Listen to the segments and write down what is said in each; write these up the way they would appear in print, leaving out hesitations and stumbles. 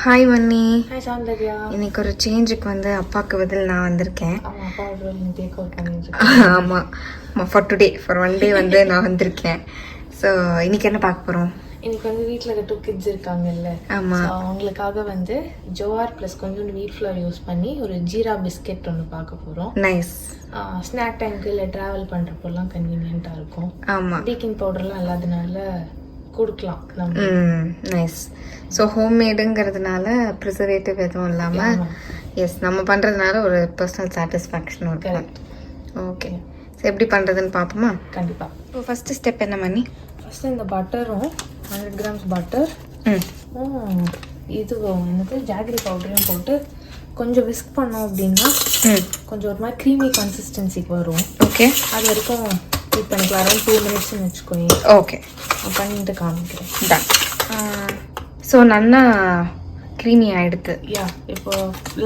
Hi மன்னி. Hi Soundarya. இன்னைக்கு ஒரு சேஞ்சுக்கு வந்து அப்பாவுக்கு பதில் நான் வந்திருக்கேன். ஆமாம், for today, for one day வந்து நான் வந்திருக்கேன். ஸோ இன்னைக்கு என்ன பார்க்க போகிறோம்? இன்னைக்கு வந்து வீட்டில் 2 kids இருக்காங்கல்ல. ஆமாம், அவங்களுக்காக வந்து ஜோவார் ப்ளஸ் கொஞ்சோண்டு வீட் ஃப்ளவர் யூஸ் பண்ணி ஒரு ஜீரா பிஸ்கெட் ஒன்று பார்க்க போகிறோம். நைஸ். ஸ்நாக் டைமுக்கு இல்லை ட்ராவல் பண்ணுறப்போலாம் கன்வீனியண்ட்டாக இருக்கும். ஆமாம், பேக்கிங் பவுடர்லாம் இல்லாதனால கொடுக்கலாம். நைஸ். ஸோ ஹோம்மேடுங்கிறதுனால ப்ரிசர்வேட்டிவ் எதுவும் இல்லாமல் எஸ் நம்ம பண்ணுறதுனால ஒரு பர்சனல் சாட்டிஸ்ஃபேக்ஷனும் இருக்கும். ஓகே, ஸோ எப்படி பண்ணுறதுன்னு பார்ப்போமா? கண்டிப்பாக. இப்போ ஃபஸ்ட்டு ஸ்டெப் என்ன மன்னி? ஃபஸ்ட்டு இந்த பட்டரும் 100 grams பட்டர், இதுவும் என்னது ஜாகரி பவுடரையும் போட்டு கொஞ்சம் விஸ்க் பண்ணோம் அப்படின்னா கொஞ்சம் ஒரு மாதிரி க்ரீமி கன்சிஸ்டன்சிக்கு வரும். ஓகே, அது வரைக்கும் ஹீட் பண்ணிக்கலாம். அரௌண்ட் 2 minutes வச்சுக்கோங்க. ஓகே, பண்ணிட்டு காமிக்கிறேன். டன். ஸோ நல்லா க்ரீமி ஆகிடுது. யா, இப்போ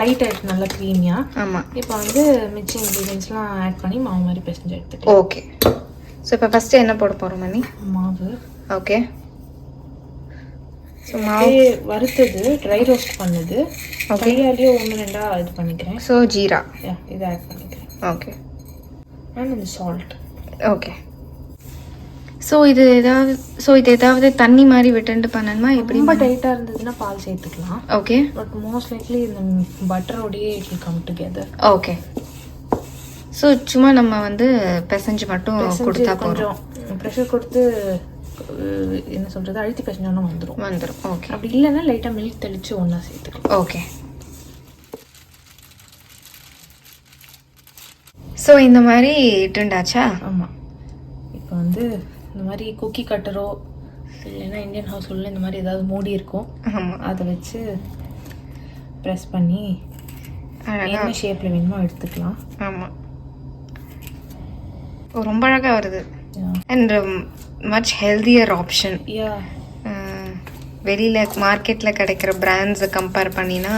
லைட் ஆகிடுது, நல்லா க்ரீமியாக. ஆமாம், இப்போ வந்து மிச்சம் இன்க்ரீடியன்ஸ்லாம் ஆட் பண்ணி மாவு மாதிரி பிசைஞ்சு எடுத்துட்டு. ஓகே. ஸோ இப்போ ஃபஸ்ட்டு என்ன போட போகிறோம் மணி? மாவு. ஓகே. ஸோ மாவு வறுத்தது, ட்ரை ரோஸ்ட் பண்ணுது. கையாலேயே 1-2 இது பண்ணிக்கிறேன். ஸோ ஜீரா, யா, இதை ஆட் பண்ணிக்கிறேன். ஓகே. அண்ட் இந்த சால்ட். ஓகே. ஸோ இது ஏதாவது தண்ணி மாதிரி விட்டுட்டு பண்ணணுமா? எப்படி? ரொம்ப டைட்டாக இருந்ததுன்னா பால் சேர்த்துக்கலாம். ஓகே. பட் மோஸ்ட் லைக்லி இந்த பட்டரோடையே it will come together. Okay. So சும்மா நம்ம வந்து பிசைஞ்சு மட்டும் கொடுத்தா போதும். ப்ரெஷர் கொடுத்து என்ன சொல்கிறது, அழுத்தி பிசைஞ்சோன்னா வந்துடும். ஓகே. அப்படி இல்லைன்னா லைட்டாக மில்க் தெளித்து ஒன்றா சேர்த்துக்கலாம். ஓகே. ஸோ இந்த மாதிரி இட்டுண்டாச்சா? ஆமாம். இப்போ வந்து இந்த மாதிரி குக்கி கட்டரோ இல்லைன்னா இந்தியன் ஹவுஸ் உள்ள இந்த மாதிரி ஏதாவது மூடி இருக்கும். ஆமாம், அதை வச்சு ப்ரெஸ் பண்ணி என்ன ஷேப்பில் வேணுமோ எடுத்துக்கலாம். ஆமாம், ரொம்ப அழகாக வருது. And much healthier option. Yeah, வெளியில் மார்க்கெட்டில் கிடைக்கிற பிராண்ட்ஸை கம்பேர் பண்ணினா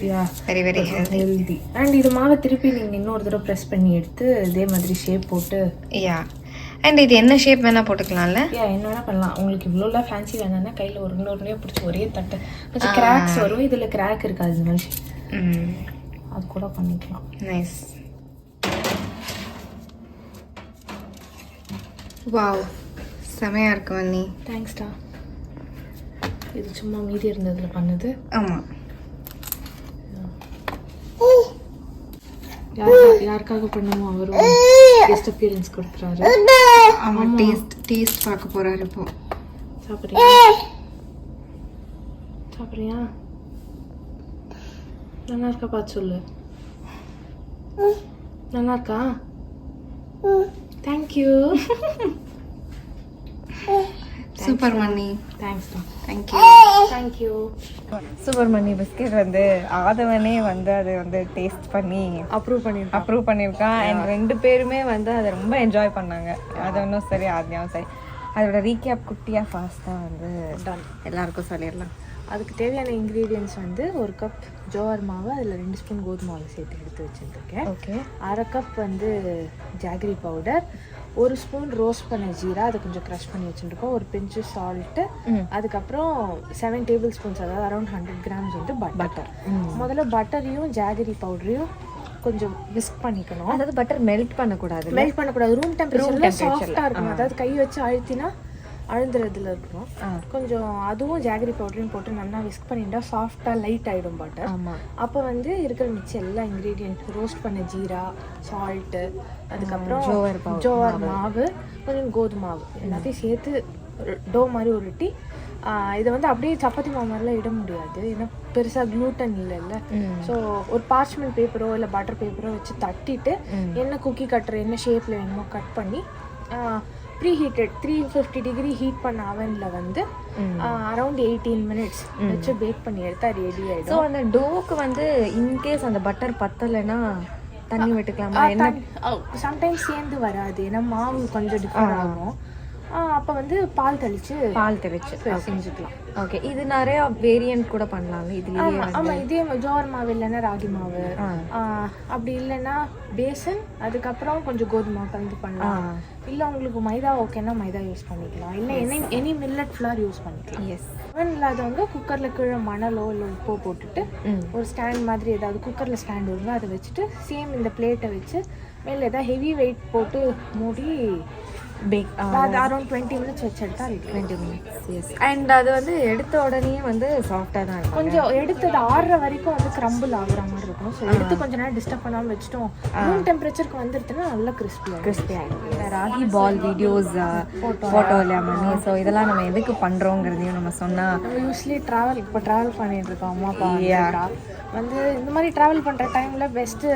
yeah, very very healthy. And இது மாவை திருப்பி நீங்கள் இன்னொரு தடவை ப்ரெஸ் பண்ணி எடுத்து இதே மாதிரி ஷேப் போட்டு. யா, அண்ட் இது என்ன ஷேப் வேணால் போட்டுக்கலாம்ல? யா, என்ன வேணால் பண்ணலாம். உங்களுக்கு இவ்வளோலாம் ஃபேன்சி வேணாம்னா கையில் ஒரு இன்னொரு பிடிச்சி ஒரே தட்டை கொஞ்சம் கிராக்ஸ் வரும். இதில் கிராக் இருக்காது, இந்த மாதிரி அது கூட பண்ணிக்கலாம். நைஸ். வாவ், செமையாக இருக்கு வன்னி. தேங்க்ஸ்டா. இது சும்மா மீதி இருந்ததில் பண்ணது. ஆமாம். யாருக்காக பண்ணுமோ அவரும் கெஸ்ட் அப்பியரன்ஸ் கொடுக்குறாரு. ஆமாம், டேஸ்ட் பார்க்க போகிறாரு. இப்போ சாப்பிட்றியா? நல்லா இருக்கா பார்த்து சொல்லு. நல்லா இருக்கா? தேங்க்யூ. சூப்பர் மன்னி. தேங்க்ஸ்டா. தேங்க்யூ. சூப்பர் மன்னி பிஸ்கெட் வந்து ஆதவனே வந்து அதை வந்து டேஸ்ட் பண்ணி அப்ரூவ் பண்ணியிருக்கான். அண்ட் 2 பேருமே வந்து அதை ரொம்ப என்ஜாய் பண்ணாங்க. ஆதவனும் சரி ஆத்யாவும் சரி. அதோட ரீகேப் குட்டியாக ஃபாஸ்ட்டாக வந்து எல்லாருக்கும் சொல்லிடலாம். அதுக்கு தேவையான இன்க்ரீடியன்ஸ் வந்து 1 கப் ஜோவார் மாவு, அதில் 2 ஸ்பூன் கோதுமை மாவு சேர்த்து எடுத்து வச்சுருக்கேன். ஓகே. 1/2 கப் வந்து ஜாகரி பவுடர், 1 ஸ்பூன் ரோஸ்ட் பண்ண ஜீரா, அதை கொஞ்சம் க்ரஷ் பண்ணி வச்சுருக்கோம், ஒரு பிஞ்சு சால்ட்டு, அதுக்கப்புறம் 7 டேபிள் ஸ்பூன்ஸ், அதாவது அரௌண்ட் 100 grams வந்து பட்டர். முதல்ல பட்டரையும் ஜாகரி பவுடரையும் கொஞ்சம் விஸ்க் பண்ணிக்கணும். அதாவது பட்டர் மெல்ட் பண்ணக்கூடாது. ரூம் டெம்பரேச்சரில் சாஃப்டாக இருக்கணும். அதாவது கை வச்சு அழுத்தினா அழுந்துறதுல இருக்கணும். கொஞ்சம் அதுவும் ஜாகரி பவுடரையும் போட்டு நல்லா விஸ்க் பண்ணிட்டா சாஃப்டாக லைட் ஆகிடும் பட்டர். ஆமாம். அப்போ வந்து இருக்கிற மிச்சம் எல்லா இன்க்ரீடியன்ட், ரோஸ்ட் பண்ண ஜீரா, சால்ட்டு, அதுக்கப்புறம் ஜோவார் மாவு, கொஞ்சம் கோதுமை மாவு எல்லாத்தையும் சேர்த்து டோ மாதிரி உருட்டி இதை வந்து அப்படியே சப்பாத்தி மாவு மாதிரிலாம் இட முடியாது, ஏன்னா பெருசாக க்ளூட்டன் இல்லைல்ல. ஸோ ஒரு பார்ச்மெண்ட் பேப்பரோ இல்லை பட்டர் பேப்பரோ வச்சு தட்டிட்டு என்ன குக்கி கட்டுற என்ன ஷேப்பில் வேணுமோ கட் பண்ணி ப்ரீ ஹீட்டட் 350 degree ஹீட் பண்ண அவனில் வந்து அரௌண்ட் 18 minutes வச்சு பேக் பண்ணி எடுத்தால் ரெடி ஆகிடும். ஸோ அந்த டோக்கு வந்து இன்கேஸ் அந்த பட்டர் பத்தலைன்னா தண்ணி விட்டுக்கலாமா? சம்டைம்ஸ் சேர்ந்து வராது, ஏன்னா மாவு கொஞ்சம் டிஃபரெண்ட் ஆகும். அப்போ வந்து பால் தெளிச்சு செஞ்சுக்கலாம். ஓகே, இது நிறைய வேரியன்ட் கூட பண்ணலாம்ல இதுலயே. ஆமா, இதே ஜோவர் மாவு இல்லைன்னா ராகி மாவு, அப்படி இல்லைன்னா பேசன், அதுக்கப்புறம் கொஞ்சம் கோதுமை மாவு கலந்து பண்ணலாம். இல்லை உங்களுக்கு மைதா ஓகேன்னா மைதா யூஸ் பண்ணிக்கலாம், இல்லை எனி மில்லட் ஃப்ளவர் யூஸ் பண்ணிக்கலாம். எஸ், இல்லாதவங்க குக்கரில் கீழே மணலோ இல்லை உப்போ போட்டுட்டு ஒரு ஸ்டாண்ட் மாதிரி ஏதாவது குக்கரில் ஸ்டாண்ட் வருங்க அதை வச்சுட்டு சேம் இந்த பிளேட்டை வச்சு மேலே ஏதாவது ஹெவி வெயிட் போட்டு மூடி பேக் அரௌண்ட் 20 minutes வச்சு எடுத்தா 20 minutes. எஸ், அண்ட் அது வந்து எடுத்த உடனே வந்து சாஃப்டாக தான் இருக்கும். கொஞ்சம் எடுத்தது ஆறுற வரைக்கும் வந்து கிரம்பிள் ஆகுற மாதிரி இருக்கும். ஸோ எடுத்து கொஞ்ச நேரம் டிஸ்டர்ப் பண்ணாமல் வச்சுட்டோம், ரூம் டெம்பரேச்சருக்கு வந்துடுதுன்னா நல்லா கிறிஸ்பியாக ராகி பால் வீடியோஸ் ஃபோட்டோ இல்லையா மணி. ஸோ இதெல்லாம் நம்ம எதுக்கு பண்ணுறோங்கிறதையும் நம்ம சொன்னால், நம்ம யூஸ்வலி ட்ராவல் பண்ணிட்டு இருக்கோம். அம்மா அப்பா வந்து இந்த மாதிரி ட்ராவல் பண்ணுற டைமில் பெஸ்ட்டு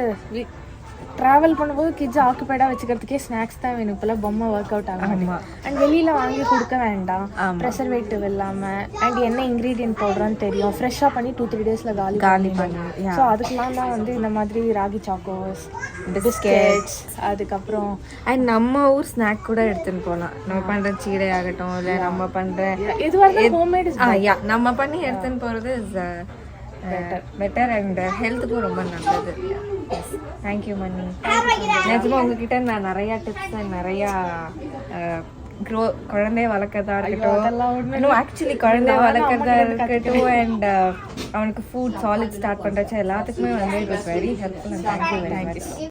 ட்ராவல் பண்ணும்போது கிட்ஸ் ஆக்குபைடாக வச்சுக்கிறதுக்கே ஸ்நாக்ஸ் தான் வேணும். இப்போலாம் பொம்மை ஒர்க் அவுட் ஆகும். அண்ட் வெளியில் வாங்கி கொடுக்க வேண்டாம், ப்ரெசர்வேட்டிவ் இல்லாமல், அண்ட் என்ன இன்க்ரீடியன்ட் போடுறோன்னு தெரியும், ஃப்ரெஷ்ஷாக பண்ணி 2-3 days காலி பண்ணி. ஸோ அதுக்கெலாம் தான் வந்து இந்த மாதிரி ராகி சாக்கோஸ், பிஸ்கெட்ஸ், அதுக்கப்புறம் அண்ட் நம்ம ஊர் ஸ்நாக் கூட எடுத்துன்னு போகலாம். நம்ம பண்ணுற சீடை ஆகட்டும், இல்லை நம்ம பண்ணுற எதுவாக ஹோம்மேட் நம்ம பண்ணி எடுத்துன்னு போகிறது பெட்டர் அண்ட் ஹெல்த்துக்கும் ரொம்ப நல்லது. தேங்க்யூ மணி. நிஜமா உங்ககிட்ட நான் நிறையா டிப்ஸ் அண்ட் நிறையா குழந்தைய வளர்க்கறதா இருக்கட்டும், ஆக்சுவலி குழந்தைய வளர்க்கறதா இருக்கட்டும், அண்ட் அவனுக்கு ஃபுட் சாலிட் ஸ்டார்ட் பண்ணுறச்சா எல்லாத்துக்குமே வந்து it was very helpful. And thank you very much.